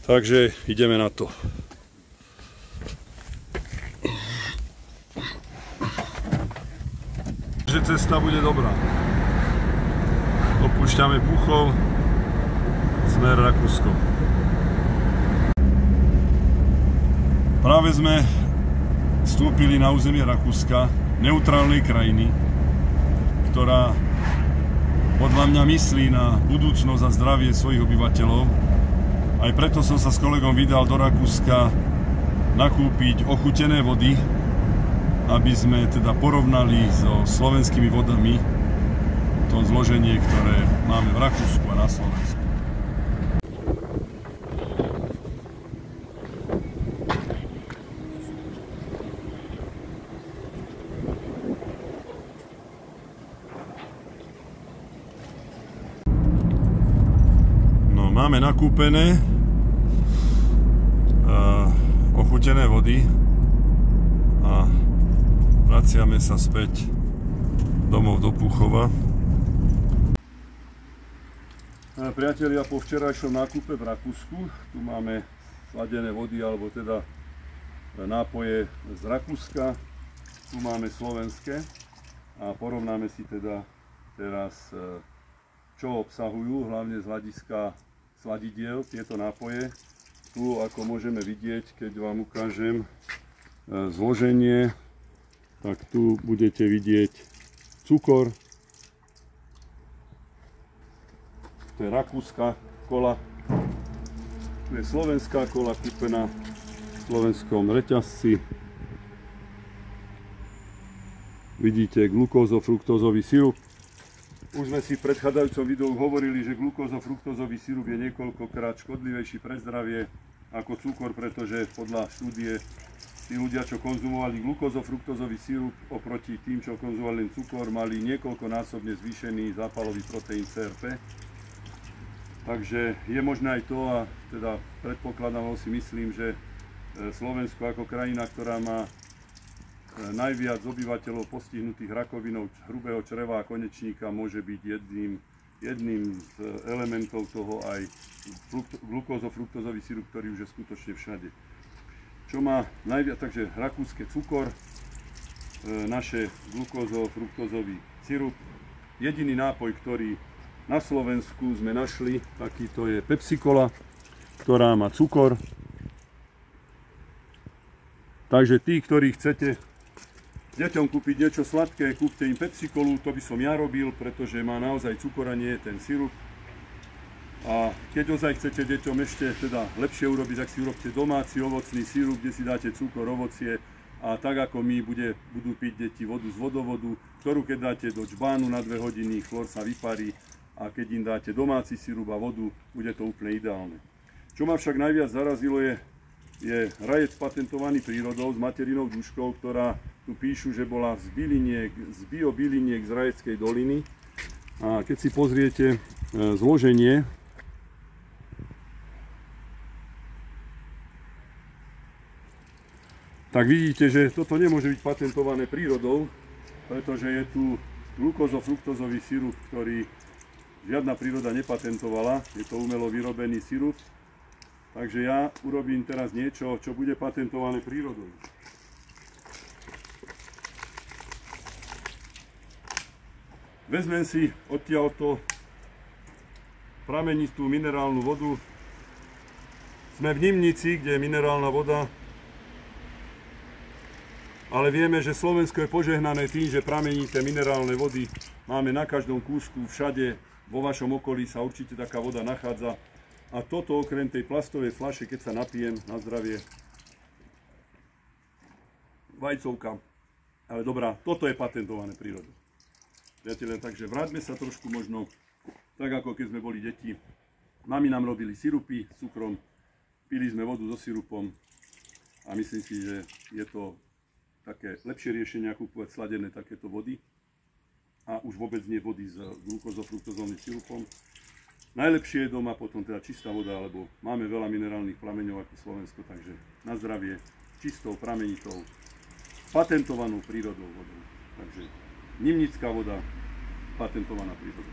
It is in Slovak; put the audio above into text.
Takže ideme na to. Že cesta bude dobrá. Opúšťame Puchov, smer Rakúsko. Práve sme vstúpili na územie Rakúska, neutrálnej krajiny, ktorá podľa mňa myslí na budúcnosť a zdravie svojich obyvateľov. Aj preto som sa s kolegom vydal do Rakúska nakúpiť ochutené vody, aby sme teda porovnali so slovenskými vodami to zloženie, ktoré máme v Rakúsku a na Slovensku. No, máme nakúpené ochutené vody a vraciame sa späť domov do Puchova. Priatelia, po včerajšom nákupe v Rakúsku, tu máme sladené vody, alebo teda nápoje z Rakúska, tu máme slovenské a porovnáme si teda teraz, čo obsahujú, hlavne z hľadiska sladidiel tieto nápoje. Tu, ako môžeme vidieť, keď vám ukážem zloženie, tak tu budete vidieť cukor. To je rakúska kola. Tu je slovenská kola kúpená v slovenskom reťazci. Vidíte glukózo-fruktózový sirup. Už sme si v predchádzajúcom videu hovorili, že glukózo-fruktózový sirup je niekoľkokrát škodlivejší pre zdravie ako cukor, pretože podľa štúdie tí ľudia, čo konzumovali glukózo-fruktózový sirup oproti tým, čo konzumovali len cukor, mali niekoľkonásobne zvýšený zápalový proteín CRP. Takže je možné aj to, a teda predpokladám, si myslím, že Slovensko ako krajina, ktorá má najviac obyvateľov postihnutých rakovinou hrubého čreva a konečníka, môže byť jedným z elementov toho aj glukózo-fruktózový sirup, ktorý už je skutočne všade. Čo má najviac, takže rakúske cukor, naše glukózo-fruktózový sirup. Jediný nápoj, ktorý na Slovensku sme našli, takýto je Pepsi Cola, ktorá má cukor. Takže tí, ktorí chcete deťom kúpiť niečo sladké, kúpte im Pepsi Colu, to by som ja robil, pretože má naozaj cukor a nie je ten sirup. A keď ozaj chcete deťom ešte teda lepšie urobiť, tak si urobte domáci ovocný sirup, kde si dáte cukor, ovocie a tak ako my budú piť deti vodu z vodovodu, ktorú keď dáte do čbánu na 2 hodiny, chlor sa vyparí a keď im dáte domáci sirup a vodu, bude to úplne ideálne. Čo ma však najviac zarazilo je rajec patentovaný prírodou s materinou duškou, ktorá tu píšu, že bola z biobyliniek z Rajeckej doliny. A keď si pozriete zloženie, tak vidíte, že toto nemôže byť patentované prírodou, pretože je tu glukózo-fruktózový sirup, ktorý žiadna príroda nepatentovala. Je to umelo vyrobený sirup. Takže ja urobím teraz niečo, čo bude patentované prírodou. Vezmem si odtiaľto pramenistú minerálnu vodu. Sme v Nimnici, kde je minerálna voda. Ale vieme, že Slovensko je požehnané tým, že pramenité minerálne vody máme na každom kúsku, všade vo vašom okolí sa určite taká voda nachádza. A toto okrem tej plastovej fľaše, keď sa napijem na zdravie, vajcovka. Ale dobrá, toto je patentované prírodou. Priatelia, takže vráťme sa trošku možno tak, ako keď sme boli deti. Mami nám robili sirupy s cukrom, pili sme vodu so sirupom a myslím si, že je to také lepšie riešenie, ako kúpovať sladené takéto vody. A už vôbec nie vody s glukózo-fruktózovým sirupom. Najlepšie je doma potom teda čistá voda, lebo máme veľa minerálnych prameňov ako Slovensko, takže na zdravie čistou, pramenitou, patentovanou prírodou vodou. Takže nimnická voda, patentovaná prírodou.